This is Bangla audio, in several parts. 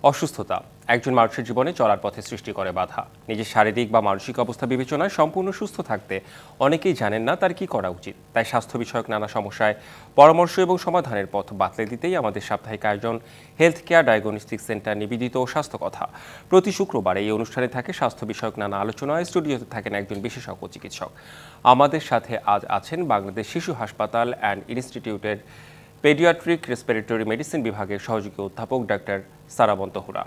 অসুস্থতা একজন মানুষের জীবনে চলার পথে সৃষ্টি করে বাধা। নিজের শারীরিক বা মানসিক অবস্থা বিবেচনায় সম্পূর্ণ সুস্থ থাকতে অনেকেই জানেন না তার কি করা উচিত। তাই স্বাস্থ্য বিষয়ক নানা সমস্যায় পরামর্শ এবং সমাধানের পথ বাতলে দিতেই আমাদের সাপ্তাহিক আয়োজন হেলথ কেয়ার ডায়াগনস্টিক সেন্টার নিবেদিত ও স্বাস্থ্য কথা। প্রতি শুক্রবার এই অনুষ্ঠানে থাকে স্বাস্থ্য বিষয়ক নানা আলোচনায়। স্টুডিওতে থাকেন একজন বিশেষজ্ঞ চিকিৎসক। আমাদের সাথে আজ আছেন বাংলাদেশ শিশু হাসপাতাল অ্যান্ড ইনস্টিটিউটের পেডিয়াট্রিক রেসপিরেটরি মেডিসিন বিভাগের সহযোগী অধ্যাপক ডাক্তার সারাবন্ত হুরা।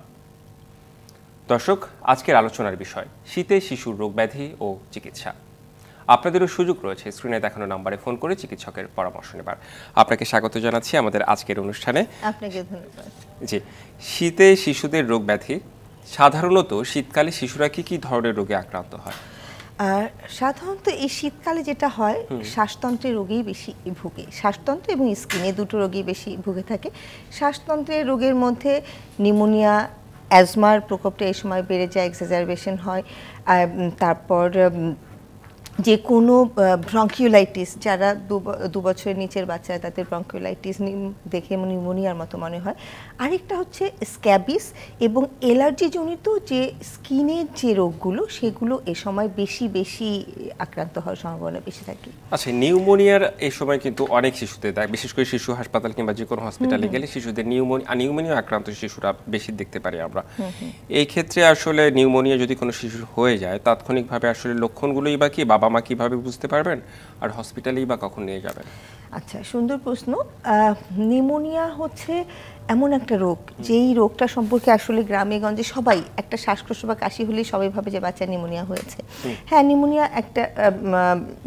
দর্শক, আজকের আলোচনার বিষয় শীতে শিশুর রোগ ব্যাধি ও চিকিৎসা। আপনাদেরও সুযোগ রয়েছে স্ক্রিনে দেখানো নম্বরে ফোন করে চিকিৎসকের পরামর্শ নেবার। আপনাকে স্বাগত জানাচ্ছি আমাদের আজকের অনুষ্ঠানে। আপনাকে ধন্যবাদ। জি, শীতে শিশুদের রোগ ব্যাধি, সাধারণত শীতকালে শিশুরা কি ধরনের রোগে আক্রান্ত হয়? সাধারণত এই শীতকালে যেটা হয়, শ্বাসতন্ত্রের রোগেই বেশি ভুগে। শ্বাসতন্ত্র এবং স্কিনে দুটো রোগই বেশি ভুগে থাকে। শ্বাসতন্ত্রের রোগের মধ্যে নিউমোনিয়া, অ্যাজমার প্রকোপটা এই সময় বেড়ে যায়, এক্সাজারবেশন হয়। তারপর যে কোনো ব্রঙ্কিওলাইটিস, যারা দু বছরের নিচের বাচ্চারা তাদের ব্রঙ্কিওলাইটিস দেখে নিউমোনিয়ার মতো মনে হয়। আরেকটা হচ্ছে স্ক্যাবিস এবং অ্যালার্জিজনিত যে স্কিনের যে রোগগুলো, সেগুলো এ সময় বেশি আক্রান্ত হওয়ার সম্ভাবনা বেশি থাকে। আচ্ছা, নিউমোনিয়ার এই সময় কিন্তু অনেক শিশুদের দেয়, বিশেষ করে শিশু হাসপাতাল কিংবা যে কোনো হসপিটালে গেলে শিশুদের নিউমোনিয়া আক্রান্ত শিশুরা বেশি দেখতে পারি আমরা। এই ক্ষেত্রে আসলে নিউমোনিয়া যদি কোনো শিশুর হয়ে যায়, তাৎক্ষণিকভাবে আসলে লক্ষণগুলোই বা কি বাবা মা কিভাবে বুঝতে পারবেন, আর হসপিটালেই বা কখন নিয়ে যাবেন? আচ্ছা, সুন্দর প্রশ্ন। নিউমোনিয়া হচ্ছে এমন একটা রোগ, যেই রোগটা সম্পর্কে আসলে গ্রামে গঞ্জে সবাই, একটা শ্বাসকষ্ট বা কাশি হলেই সবাই ভাবে যে বাচ্চা নিউমোনিয়া হয়েছে। হ্যাঁ, নিউমোনিয়া একটা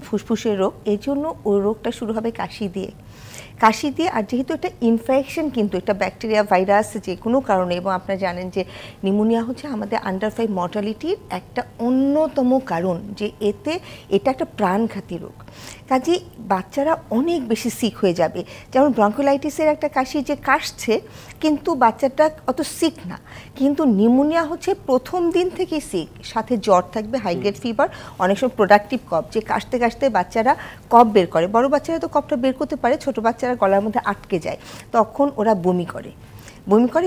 ফুসফুসের রোগ। এই জন্য ওই রোগটা শুরু হবে কাশি দিয়ে। আর যেহেতু একটা ইনফেকশন, কিন্তু একটা ব্যাকটেরিয়া, ভাইরাস, যে কোনো কারণে, এবং আপনারা জানেন যে নিউমোনিয়া হচ্ছে আমাদের আন্ডার 5 মর্টালিটির একটা অন্যতম কারণ, যে এটা একটা প্রাণঘাতী রোগ। কাজেই বাচ্চারা অনেক বেশি সিক হয়ে যাবে। যেমন ব্রঙ্কোলাইটিসের একটা কাশি, যে কাশছে কিন্তু বাচ্চাটা অত সিক না, কিন্তু নিউমোনিয়া হচ্ছে প্রথম দিন থেকেই সিক, সাথে জ্বর থাকবে, হাই গ্রেড ফিভার, অনেক সময় প্রোডাক্টিভ কফ, যে কাশতে কাশতে বাচ্চারা কফ বের করে। বড় বাচ্চারা তো কফটা বের করতে পারে, ছোট বাচ্চারা গলার মধ্যে আটকে যায়, তখন ওরা বমি করে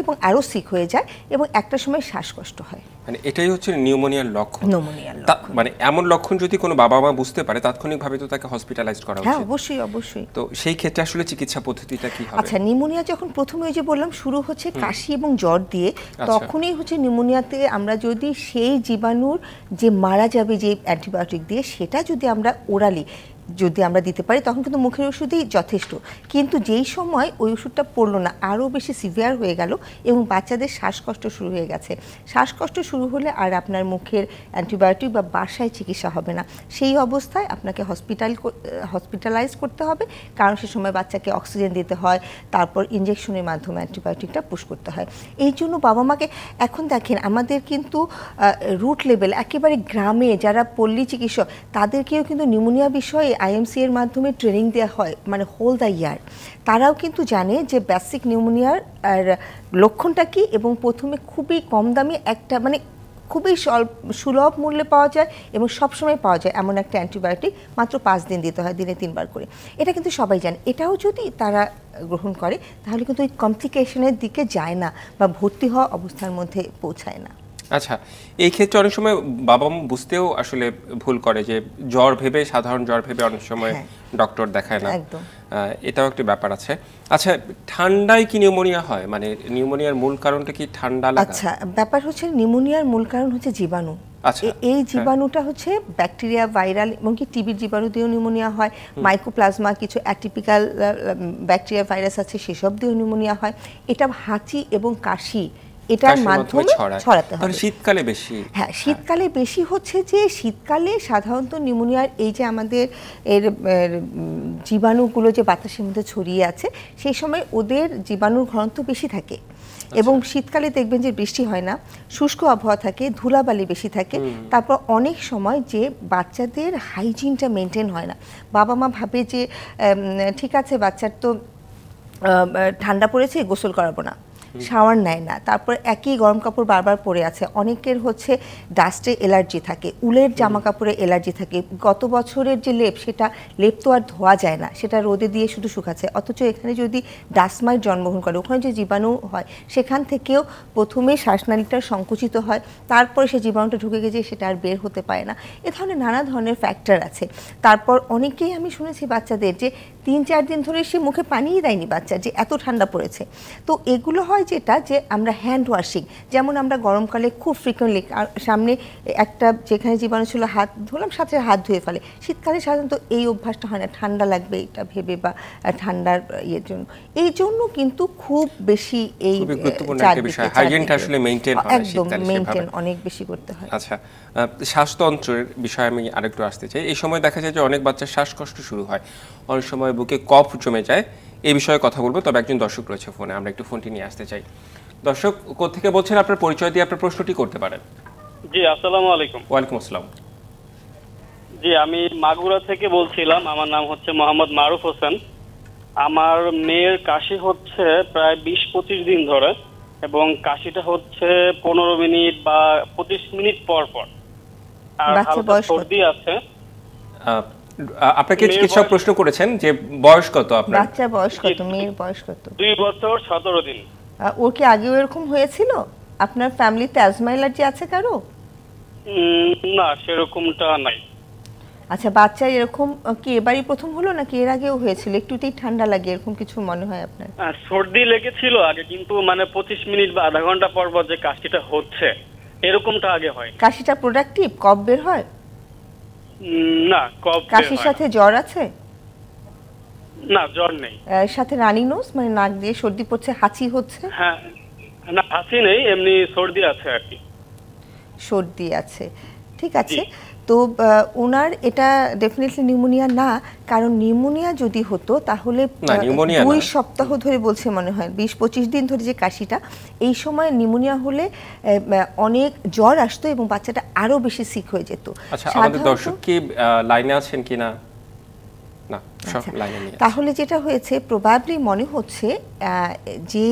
এবং আরও সিক হয়ে যায়, এবং একটা সময় শ্বাসকষ্ট হয়। মানে এটাই হচ্ছে নিউমোনিয়ার লক্ষণ। মানে এমন লক্ষণ যদি কোনো বাবা মা বুঝতে পারে, তাৎক্ষণিকভাবে তো তাকে হসপিটালাইজ করা উচিত। হ্যাঁ, অবশ্যই। তো সেই ক্ষেত্রে আসলে চিকিৎসা পদ্ধতিটা কি হবে? আচ্ছা, নিউমোনিয়া যখন প্রথমে ওই যে বললাম শুরু হচ্ছে কাশি এবং জ্বর দিয়ে, তখনই হচ্ছে নিউমোনিয়াতে আমরা যদি সেই জীবাণুর যে মারা যাবে যে অ্যান্টিবায়োটিক দিয়ে, সেটা যদি আমরা ওরালি দিতে পারি, তখন কিন্তু মুখের ওষুধই যথেষ্ট। কিন্তু যেই সময় ওই ওষুধটা পড়লো না, আরও বেশি সিভিয়ার হয়ে গেল এবং বাচ্চাদের শ্বাসকষ্ট শুরু হয়ে গেছে, শ্বাসকষ্ট শুরু হলে আর আপনার মুখের অ্যান্টিবায়োটিক বা বাসায় চিকিৎসা হবে না। সেই অবস্থায় আপনাকে হসপিটালাইজ করতে হবে, কারণ সে সময় বাচ্চাকে অক্সিজেন দিতে হয়, তারপর ইনজেকশনের মাধ্যমে অ্যান্টিবায়োটিকটা পুশ করতে হয়। এই জন্য বাবা মাকে, এখন দেখেন আমাদের কিন্তু রুট লেভেল, একেবারে গ্রামে যারা পল্লী চিকিৎসক, তাদেরকেও কিন্তু নিউমোনিয়া বিষয়ে IMC এর মাধ্যমে ট্রেনিং দেওয়া হয়, মানে হোল দ্য ইয়ার। তারাও কিন্তু জানে যে বেসিক নিউমোনিয়ার লক্ষণটা কি, এবং প্রথমে খুবই কম দামে একটা, মানে খুবই সুলভ মূল্যে পাওয়া যায় এবং সবসময় পাওয়া যায় এমন একটা অ্যান্টিবায়োটিক, মাত্র 5 দিন দিতে হয়, দিনে 3 বার করে। এটা কিন্তু সবাই জানে। এটাও যদি তারা গ্রহণ করে, তাহলে কিন্তু ওই কমপ্লিকেশনের দিকে যায় না বা ভর্তি হওয়া অবস্থার মধ্যে পৌঁছায় না। আচ্ছা, এই ক্ষেত্রে অনেক সময় বাবা মা বুঝতেও আসলে ভুল করে, যে সাধারণ জ্বর ভেবে অনেক সময় ডক্টর দেখায় না। এটাও একটা ব্যাপার আছে। আচ্ছা, ঠান্ডায় কি নিউমোনিয়া হয়? মানে নিউমোনিয়ার মূল কারণটা কি ঠান্ডা লাগা? আচ্ছা, ব্যাপার হচ্ছে নিউমোনিয়ার মূল কারণ হচ্ছে জীবাণু। এই জীবাণুটা হচ্ছে ব্যাকটেরিয়া, ভাইরাল, এবং কি টিবির জীবাণু দিয়েও নিউমোনিয়া হয়, মাইকোপ্লাজমা, কিছু অ্যাটিপিক্যাল ব্যাকটেরিয়া, ভাইরাস আছে, সেসব দিয়েও নিউমোনিয়া হয়। এটা হাঁচি এবং কাশি, এটার মাধ্যমে ছড়াতে হবে। শীতকালে বেশি? হ্যাঁ, শীতকালে বেশি হচ্ছে, যে শীতকালে সাধারণত নিউমোনিয়ার এই যে আমাদের এর জীবাণুগুলো যে বাতাসের মধ্যে ছড়িয়ে আছে, সেই সময় ওদের জীবাণুর ঘনত্ব বেশি থাকে, এবং শীতকালে দেখবেন যে বৃষ্টি হয় না, শুষ্ক আবহাওয়া থাকে, ধুলাবালি বেশি থাকে। তারপর অনেক সময় যে বাচ্চাদের হাইজিনটা মেনটেন হয় না। বাবা মা ভাবে যে ঠিক আছে, বাচ্চার তো ঠান্ডা পড়েছে, গোসল করাবো না, শাওয়ার নেয় না, তারপর একই গরম কাপড় বারবার পরে আছে। অনেকের হচ্ছে ডাস্টে অ্যালার্জি থাকে, উলের জামা কাপড়ে অ্যালার্জি থাকে। গত বছরের যে লেপ, সেটা লেপ তো আর ধোয়া যায় না, সেটা রোদে দিয়ে শুধু শুকাচ্ছে। অথচ এখানে যদি ডাস্ট মাইট জন্মগ্রহণ করে, ওখানে যে জীবাণু হয় সেখান থেকেও প্রথমে শ্বাসনালীটা সংকুচিত হয়, তারপরে সে জীবাণুটা ঢুকে গেছে, সেটা আর বের হতে পারে না। এ ধরনের নানা ধরনের ফ্যাক্টর আছে। তারপর অনেকেই আমি শুনেছি বাচ্চাদের যে 3-4 দিন ধরে সে মুখে পানিই দেয়নি বাচ্চা, যে এত ঠান্ডা পড়েছে। তো এগুলো হয় যেটা যে আমরা হ্যান্ড ওয়াশিং, যেমন আমরা গরমকালে খুব ফ্রিকোয়েন্টলি সামনে একটা যেখানে জীবাণু ছিল হাত ধুলাম, সাথে হাত ধুয়ে ফেলে। শীতকালে সাধারণত এই অভ্যাসটা হয় না, ঠান্ডা লাগবে এটা ভেবে বা ঠান্ডার ইয়ের জন্য। এই জন্য কিন্তু খুব বেশি এই হাইজিনটা আসলে মেইনটেইন হয়, একদম মেইনটেইন অনেক বেশি করতে হয়। আচ্ছা, শ্বাসতন্ত্রের বিষয়ে আমি আরেকটু আসতে চাই। এই সময় দেখা যায় যে অনেক বাচ্চার শ্বাসকষ্ট শুরু হয়, অনেক সময় বুকে কফ জমে যায়। এই বিষয়ে কথা বলবো, তবে একজন দর্শক রয়েছে ফোনে, আমরা একটু ফোনটি নিয়ে আসতে চাই। দর্শক, কোত্থেকে বলছেন? আপনার পরিচয় দিয়ে আপনার প্রশ্নটি করতে পারেন। জি, আসসালামু আলাইকুম। ওয়ালাইকুম আসসালাম। জি, আমি মাগুরা থেকে বলছিলাম। আমার নাম হচ্ছে মোহাম্মদ মারুফ হোসেন। আমার মেয়ের কাশি হচ্ছে প্রায় 20-25 দিন ধরে, এবং কাশিটা হচ্ছে 15 মিনিট বা 25 মিনিট পর পর। আর হালকা সর্দি আছে। আপনাকে চিকিৎসক প্রশ্ন করেছেন যে বয়স কত আপনার? বাচ্চার বয়স কত? মেয়ের বয়স কত? 2 বছর 17 দিন। ওর কি আগেও এরকম হয়েছিল? আপনার ফ্যামিলিতে অ্যাজমা অ্যালার্জি আছে কারো? না, সেরকমটা নাই। আচ্ছা, বাচ্চার এরকম কি এবারই প্রথম হলো নাকি এর আগেও হয়েছিল? একটুতেই ঠান্ডা লাগে এরকম কিছু মনে হয় আপনার? সর্দি লেগেছিল আগে, কিন্তু মানে 25 মিনিট বা আধা ঘন্টা পর পর যে কাশিটা হচ্ছে, এরকমটা আগে হয়। কাশিটা প্রোডাক্টিভ? কফ বের হয়? না, কফ। কাশির সাথে জ্বর আছে? না, জ্বর নেই। সাথে রানি নোজ, মানে নাক দিয়ে সর্দি পড়ছে, হাঁচি হচ্ছে? হ্যাঁ, না হাঁচি নেই, এমনি সর্দি আছে আর কি। সর্দি আছে, ঠিক আছে। তো ওনার এটা ডেফিনেটলি নিউমোনিয়া না, কারণ নিউমোনিয়া যদি হতো তাহলে 2 সপ্তাহ ধরে বলছে মনে হয়, 20-25 দিন ধরে যে কাশিটা, এই সময় নিউমোনিয়া হলে অনেক জ্বর আসতো এবং বাচ্চাটা আরো বেশি সিক হয়ে যেত। আচ্ছা, আমাদের দর্শক কি লাইনে আছেন কিনা? না, সব লাইনে নেই। তাহলে যেটা হয়েছে, প্রবাবলি মনে হচ্ছে যে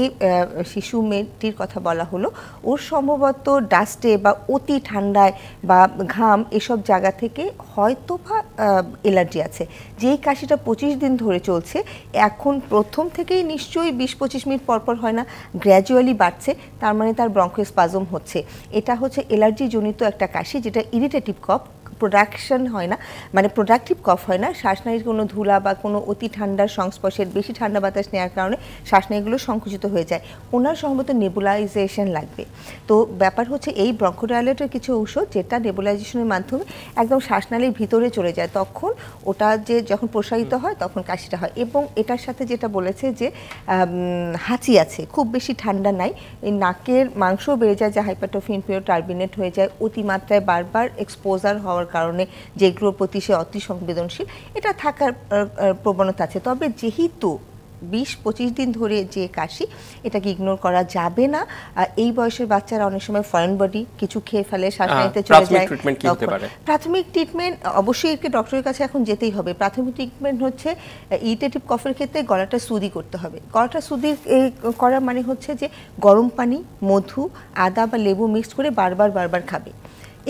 শিশু মেয়েটির কথা বলা হলো, ওর সম্ভবত ডাস্টে বা অতি ঠান্ডায় বা ঘাম এসব জায়গা থেকে হয়তো বা অ্যালার্জি আছে। যেই কাশিটা 25 দিন ধরে চলছে, এখন প্রথম থেকেই নিশ্চয়ই 20-25 মিনিট পরপর হয় না, গ্র্যাজুয়ালি বাড়ছে, তার মানে তার ব্রঙ্কোস্পাজম হচ্ছে। এটা হচ্ছে অ্যালার্জি জনিত একটা কাশি, যেটা ইরিটেটিভ কফ, প্রোডাকশন হয় না, মানে প্রোডাক্টিভ কফ হয় না। শ্বাসনালীর কোনো ধুলা বা কোনো অতি ঠান্ডার সংস্পর্শের, বেশি ঠান্ডা বাতাস নেওয়ার কারণে শ্বাসনালীগুলো সংকুচিত হয়ে যায়। ওনার সম্ভবত নেবুলাইজেশন লাগবে। তো ব্যাপার হচ্ছে এই ব্রঙ্কোডাইলেটর কিছু ঔষধ, যেটা নেবুলাইজেশনের মাধ্যমে একদম শ্বাসনালীর ভিতরে চলে যায়, তখন ওটা যে যখন প্রসারিত হয় তখন কাশিটা হয়। এবং এটার সাথে যেটা বলেছে যে হাঁচি আছে, খুব বেশি ঠান্ডা নাই, এই নাকের মাংসও বেড়ে যায়, যে হাইপারটোফি টার্বিনেট হয়ে যায়, অতিমাত্রায় বারবার এক্সপোজার হওয়ার কারণে, যেগুলোর প্রতি সে অতি সংবেদনশীল, এটা থাকার প্রবণতা আছে। তবে যেহেতু 20-25 দিন ধরে যে কাশি, এটাকে ইগনোর করা যাবে না। এই বয়সের বাচ্চারা অনেক সময় ফরেন বডি কিছু খেয়ে ফেলে, শ্বাসনালীতে চলে যায়। প্রাথমিক ট্রিটমেন্ট অবশ্যই একে ডক্টরের কাছে এখন যেতেই হবে। প্রাথমিক ট্রিটমেন্ট হচ্ছে ইরিটেটিভ কফের ক্ষেত্রে গলাটা সুদি করতে হবে। গলাটা সুদি করা মানে হচ্ছে যে গরম পানি, মধু, আদা বা লেবু মিক্স করে বারবার খাবে,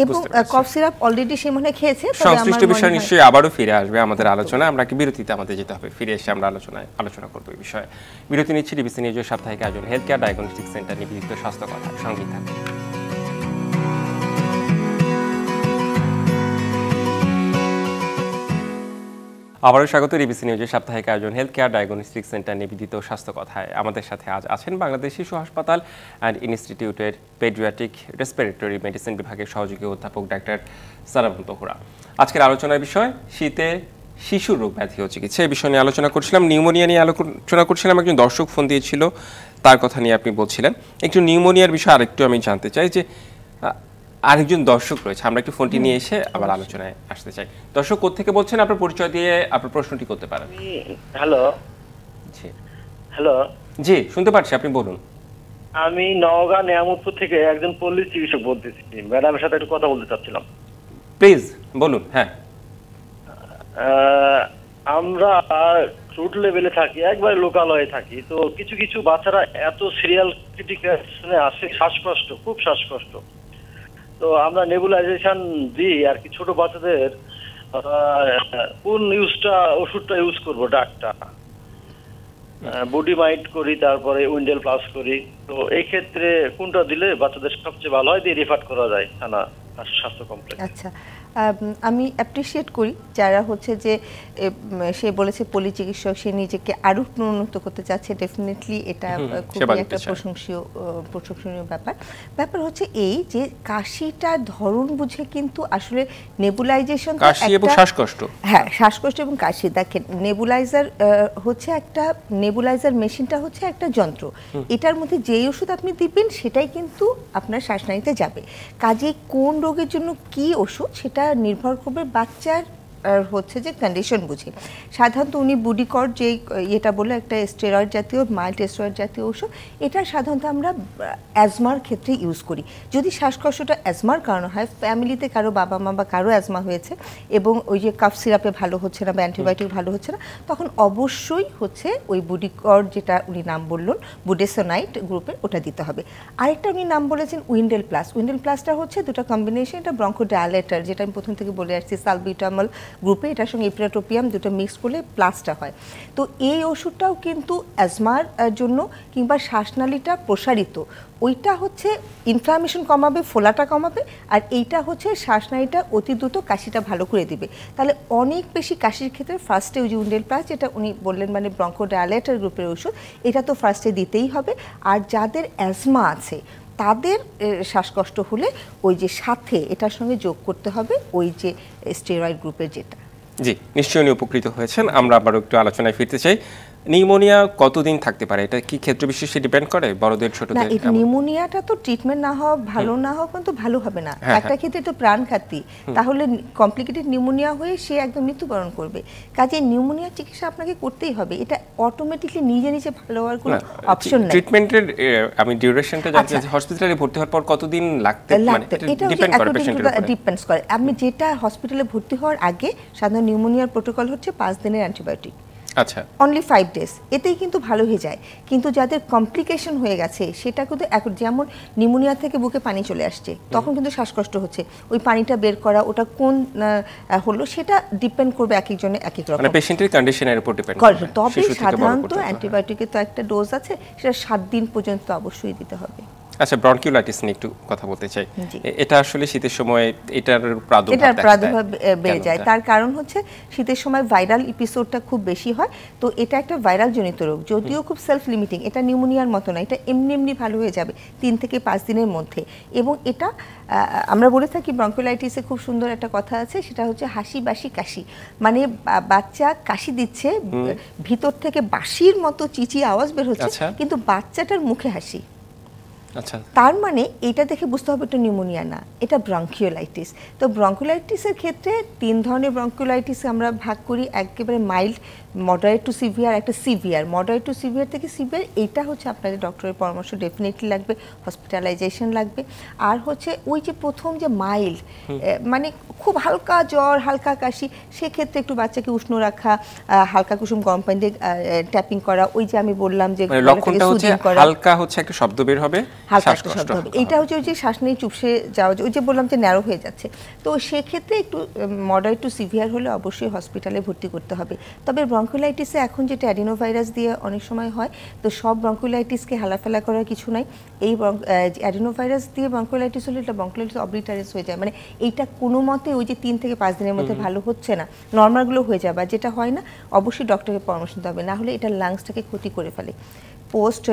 এবং কফ সিরাপ অলরেডি সে মনে খেয়েছে। সংশ্লিষ্ট বিষয় নিশ্চয়ই আবারও ফিরে আসবে আমাদের আলোচনায়। আমরা কি বিরতিতে আমাদের যেতে হবে, ফিরে এসে আমরা আলোচনা করবো এই বিষয়ে। বিরতি নিচ্ছি। ডিবিসি নিউজের সাপ্তাহিক আয়োজন হেলথ কেয়ার ডায়াগনস্টিক সেন্টার নিবেদিত স্বাস্থ্য কথা, সঙ্গে থাকুন। আবারও স্বাগত ডিবিসি নিউজের সাপ্তাহিক আয়োজন হেলথ কেয়ার ডায়াগনস্টিক সেন্টার নিবেদিত স্বাস্থ্য কথায়। আমাদের সাথে আজ আছেন বাংলাদেশ শিশু হাসপাতাল অ্যান্ড ইনস্টিটিউটের পেডিয়াট্রিক রেসপিরেটরি মেডিসিন বিভাগের সহযোগী অধ্যাপক ডাক্তার সারাবন তোহরা। আজকের আলোচনার বিষয় শীতে শিশু রোগ ব্যাধি ও চিকিৎসা। এই বিষয় নিয়ে আলোচনা করছিলাম, নিউমোনিয়া নিয়ে আলোচনা করছিলাম। একজন দর্শক ফোন দিয়েছিল, তার কথা নিয়ে আপনি বলছিলেন। একটু নিউমোনিয়ার বিষয়ে আরেকটু আমি জানতে চাই, যে আরেকজন দর্শক রয়েছে, আমরা একটু ফোনটি নিয়ে এসে আবার আলোচনায় আসতে চাই। দর্শক কোত্থেকে বলছেন? আপনার পরিচয় দিয়ে আপনার প্রশ্নটি করতে পারেন। হ্যালো। জি, হ্যালো। জি, শুনতে পাচ্ছি, আপনি বলুন। আমি নওগাঁ নিয়ামতপুর থেকে একজন পল্লী চিকিৎসক বলতেছি। ম্যাডামের সাথে একটু কথা বলতে চাচ্ছিলাম। প্লিজ বলুন। হ্যাঁ, আমরা রুট লেভেলে থাকি, একবারে লোকালয়ে থাকি, তো কিছু কিছু বাচ্চারা এত সিরিয়াল ক্রিটিকালে আসে, শ্বাসকষ্ট, খুব শ্বাসকষ্ট। তো আমরা নেবুলাইজেশন দিই আর কি ছোট বাচ্চাদের। কোন ওষুধটা ইউজ করব? ডাকটা বডি মাইট করি, তারপরে উইন্ডেল প্লাস করি। তো এই ক্ষেত্রে কোনটা দিলে বাচ্চাদের সবচেয়ে ভালো হয়, দিয়ে রেফার করা যায় থানা স্বাস্থ্য কমপ্লেক্স? আচ্ছা, আমি অ্যাপ্রিসিয়েট করি যারা হচ্ছে যে সে বলেছে পলি চিকিৎসক, সে নিজেকে আরও উন্নত করতে চাচ্ছে। ডেফিনেটলি এটা খুবই একটা প্রশংসনীয় ব্যাপার হচ্ছে এই যে কাশিটার ধরন বুঝে কিন্তু আসলে নেবুলাইজেশন, কাশি এবং শ্বাসকষ্ট, হ্যাঁ শ্বাসকষ্ট এবং কাশি, দেখেন নেবুলাইজার হচ্ছে একটা, নেবুলাইজার মেশিনটা হচ্ছে একটা যন্ত্র, এটার মধ্যে যেই ওষুধ আপনি দিবেন সেটাই কিন্তু আপনার শ্বাসনালীতে যাবে। কাজে কোন রোগের জন্য কি ওষুধ সেটা নির্ভর করবে বাচ্চার হচ্ছে যে কন্ডিশন বুঝে। সাধারণত উনি বুডিকর্ড যে এটা বলে একটা স্টেরয়েড জাতীয়, মাইল্ড স্টেরয়েড জাতীয় ওষুধ, এটা সাধারণত আমরা অ্যাজমার ক্ষেত্রে ইউজ করি। যদি শ্বাসকষ্টটা অ্যাজমার কারণে হয়, ফ্যামিলিতে কারো বাবা মা বা কারো অ্যাজমা হয়েছে এবং ওই যে কাফ সিরাপে ভালো হচ্ছে না বা অ্যান্টিবায়োটিক ভালো হচ্ছে না, তখন অবশ্যই হচ্ছে ওই বুডিকর্ড যেটা উনি নাম বললেন বুডেসোনাইট গ্রুপের, ওটা দিতে হবে। আরেকটা উনি নাম বলেছেন উইন্ডেল প্লাস। উইন্ডেল প্লাসটা হচ্ছে দুটো কম্বিনেশন, এটা ব্রঙ্কোডায়ালেটর, যেটা আমি প্রথম থেকে বলে আসছি, সালবিউটামল গ্রুপে, এটার সঙ্গে ইপ্রাটোপিয়াম দুটো মিক্স করলে প্লাসটা হয়। তো এই ওষুধটাও কিন্তু অ্যাজমার জন্য কিংবা শ্বাসনালীটা প্রসারিত, ওইটা হচ্ছে ইনফ্লামেশন কমাবে, ফোলাটা কমাবে, আর এইটা হচ্ছে শ্বাসনালীটা অতি দ্রুত কাশিটা ভালো করে দিবে। তাহলে অনেক বেশি কাশির ক্ষেত্রে ফার্স্টে ওই যে উইন্ডেল প্লাস যেটা উনি বললেন মানে ব্রঙ্কোডায়ালেটর গ্রুপের ওষুধ, এটা তো ফার্স্টে দিতেই হবে। আর যাদের অ্যাজমা আছে তাদের শ্বাসকষ্ট হলে ওই যে সাথে এটার সঙ্গে যোগ করতে হবে ওই যে স্টেরয়েড গ্রুপের যেটা। জি, নিশ্চয়ই উপকৃত হয়েছেন। আমরা আবারও একটু আলোচনায় ফিরতে চাই। নিউমোনিয়া কতদিন থাকতে পারে? এটা কি ক্ষেত্র বিশেষে ডিপেন্ড করে, বড়দের ছোটদের? না, এই নিউমোনিয়াটা তো ট্রিটমেন্ট না হওয়া, ভালো না হওয়া পর্যন্ত ভালো হবে না। একটা ক্ষেত্রে তো প্রাণঘাতী, তাহলে কমপ্লিকেটেড নিউমোনিয়া হয়ে সে একদম মৃত্যুবরণ করবে। কাজে নিউমোনিয়া চিকিৎসা আপনাকে করতেই হবে, এটা অটোমেটিকলি নিজে নিজে ভালো হওয়ার কোনো অপশন নাই। ট্রিটমেন্টের আমি ডিউরেশনটা জানতে চাই, হসপিটালে ভর্তি হওয়ার পর কতদিন লাগতে মানে এটা ডিপেন্ড করে পেশেন্টের উপর? ডিপেন্ডস করে। আপনি যেটা হসপিটালে ভর্তি হওয়ার আগে সাধারণ নিউমোনিয়ার প্রোটোকল হচ্ছে 5 দিনের অ্যান্টিবায়োটিক, আচ্ছা অনলি 5 days, এতেই কিন্তু ভালো হয়ে যায়। কিন্তু যাদের কমপ্লিকেশন হয়ে গেছে সেটা কিন্তু এখন যেমন নিউমোনিয়া থেকে বুকে পানি চলে আসছে, তখন কিন্তু শ্বাসকষ্ট হচ্ছে, ওই পানিটা বের করা ওটা কোন হলো সেটা ডিপেন্ড করবে এক একজনের এক এক রকম, মানে পেশেন্টের কন্ডিশনের উপর ডিপেন্ড করে। তবে সাধারণত অ্যান্টিবায়োটিকের তো একটা ডোজ আছে, সেটা 7 দিন পর্যন্ত অবশ্যই দিতে হবে। আচ্ছা, ব্রঙ্কিওলাইটিস নিয়ে একটু কথা বলতে চাই। এটা আসলে শীতের সময় এটার প্রাদুর্ভাব বেড়ে যায়। তার কারণ হচ্ছে শীতের সময় ভাইরাল এপিসোডটা খুব বেশি হয়, তো এটা একটা ভাইরাল জনিত রোগ, যদিও খুব সেলফ লিমিটিং, এটা নিউমোনিয়ার মতো না, এটা এমনি এমনি ভালো হয়ে যাবে 3 থেকে 5 দিনের মধ্যে। এবং এটা আমরা বলে থাকি ব্রঙ্কিওলাইটিসে খুব সুন্দর একটা কথা আছে, সেটা হচ্ছে হাসি বাসি কাশি, মানে বাচ্চা কাশি দিচ্ছে, ভিতর থেকে বাঁশির মতো চিচি আওয়াজ বের হচ্ছে, কিন্তু বাচ্চাটার মুখে হাসি। আচ্ছা, তার মানে এটা দেখে বুঝতে হবে এটা নিউমোনিয়া না, এটা ব্রঙ্কিওলাইটিস। তো ব্রঙ্কিওলাইটিসের ক্ষেত্রে 3 ধরনের ব্রঙ্কিওলাইটিস আমরা ভাগ করি, একেবারে মাইল্ড, মডারেট টু সিভিয়ার, একটা সিভিয়ার। মডারেট টু সিভিয়ার থেকে সিভিয়ার, এইটা হচ্ছে আপনাদের ডক্টরের পরামর্শ ডেফিনেটলি লাগবে, হসপিটালাইজেশন লাগবে। আর হচ্ছে ওই যে প্রথম যে মাইল্ড, মানে খুব হালকা জ্বর, হালকা কাশি, সেক্ষেত্রে একটু বাচ্চাকে উষ্ণ রাখা, হালকা কুসুম গরম পানি দিয়ে ট্যাপিং করা, ওই যে আমি বললাম যে লক্ষণটা হচ্ছে হালকা হচ্ছে একটা শব্দ বের হবে, হালকা একটা শব্দ হবে, এইটা হচ্ছে ওই যে শ্বাসনালী চুপসে যাওয়া, ওই যে বললাম যে ন্যারো হয়ে যাচ্ছে। তো সেক্ষেত্রে একটু মডারেট টু সিভিয়ার হলে অবশ্যই হসপিটালে ভর্তি করতে হবে। তবে ব্রঙ্কিওলাইটিসে এখন যেটা অ্যাডিনোভাইরাস দিয়ে অনেক সময় হয়, তো সব ব্রঙ্কিওলাইটিসকে হালাফেলা করার কিছু নাই। এই অ্যাডিনোভাইরাস দিয়ে ব্রঙ্কিওলাইটিস হলে এটা ব্রঙ্কিওলাইটিস অবলিটারেস হয়ে যায়, মানে এইটা কোনো মতে ওই যে 3 থেকে 5 দিনের মধ্যে ভালো হচ্ছে না, নর্মালগুলো হয়ে যাবে, আর যেটা হয় না অবশ্যই ডক্টরের পরামর্শ নিতে হবে, না হলে এটা লাংসটাকে ক্ষতি করে ফেলে। পোস্ট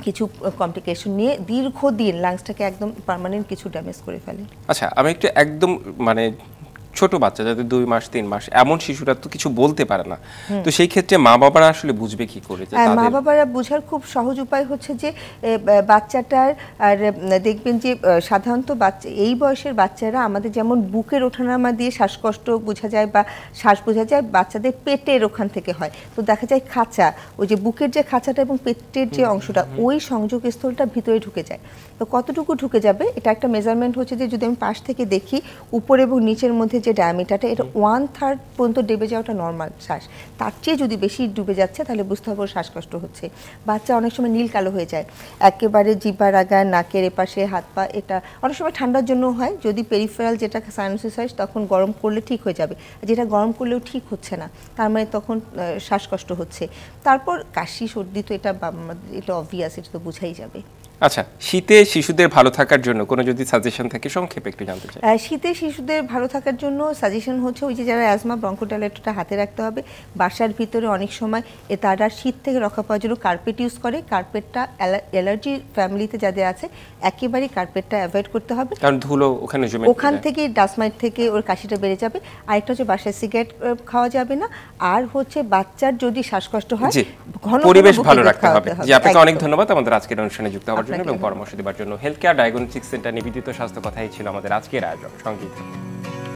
কিছু কমপ্লিকেশন নিয়ে দীর্ঘদিন লাংসটাকে একদম পার্মানেন্ট কিছু ড্যামেজ করে ফেলে। আচ্ছা, আমি একটু একদম মানে ছোট বাচ্চা যাদের 2 মাস 3 মাস, এমন শিশুরা তো কিছু বলতে পারে না, তো সেই ক্ষেত্রে মা বাবারা আসলে বুঝবে কি করে? মা বাবারা বোঝার খুব সহজ উপায় হচ্ছে যে বাচ্চাটার, আর দেখবেন যে সাধারণত বাচ্চা এই বয়সের বাচ্চারা আমাদের যেমন বুকের ওঠানামা দিয়ে শ্বাসকষ্ট বোঝা যায় বা শ্বাস বোঝা যায়, বাচ্চাদের পেটের ওখান থেকে হয়। তো দেখা যায় খাঁচা, ওই যে বুকের যে খাঁচাটা এবং পেটের যে অংশটা, ওই সংযোগস্থলটা ভিতরে ঢুকে যায়। তো কতটুকু ঢুকে যাবে এটা একটা মেজারমেন্ট হচ্ছে যে যদি আমি পাশ থেকে দেখি উপর এবং নিচের মধ্যে যে ডায়ামিটারটা এটা 1/3 পর্যন্ত ডুবে যাওয়াটা নর্মাল শ্বাস, তার চেয়ে যদি বেশি ডুবে যাচ্ছে তাহলে বুঝতে হবে ওর শ্বাসকষ্ট হচ্ছে। বাচ্চা অনেক সময় নীল কালো হয়ে যায়, একেবারে জিহ্বার আগায়, নাকের এপাশে, হাত পা, এটা অনেক সময় ঠান্ডার জন্য হয়। যদি পেরিফেরাল যেটা সাইনোসিস হয় তখন গরম করলে ঠিক হয়ে যাবে, যেটা গরম করলেও ঠিক হচ্ছে না, তার মানে তখন শ্বাসকষ্ট হচ্ছে। তারপর কাশি সর্দি তো এটা অবভিয়াস, এটা তো বোঝাই যাবে। আচ্ছা, শীতে শিশুদের ভালো থাকার জন্য কোনো যদি সাজেশন থাকে সংক্ষেপে একটু জানতে চাই। শীতে শিশুদের ভালো থাকার জন্য সাজেশন হচ্ছে ওই যে যারা অ্যাজমা, ব্রঙ্কোডাইলেটরটা হাতে রাখতে হবে। বাসার ভিতরে অনেক সময় তারা শীত থেকে রক্ষা পাওয়ার জন্য কার্পেট ইউজ করে। কার্পেটটা অ্যালার্জি ফ্যামিলিতে যাদের আছে একেবারেই কার্পেটটা অ্যাভয়েড করতে হবে, কারণ ধুলো ওখানে জমে, ওখান থেকে ডাস্টমাইট থেকে ওর কাশিটা বেড়ে যাবে। আরেকটা হচ্ছে বাসায় সিগারেট খাওয়া যাবে না। আর হচ্ছে বাচ্চার যদি শ্বাসকষ্ট হয় পরিবেশ ভালো রাখতে হবে। জি, আপনাকে অনেক ধন্যবাদ আমাদের আজকের অনুষ্ঠানে যুক্ত হওয়ার জন্য এবং পরামর্শ দেওয়ার জন্য। হেলথ কেয়ার ডায়াগনস্টিক সেন্টার নিবেদিত স্বাস্থ্য কথাই ছিল আমাদের আজকের আয়োজন। সঙ্গীত।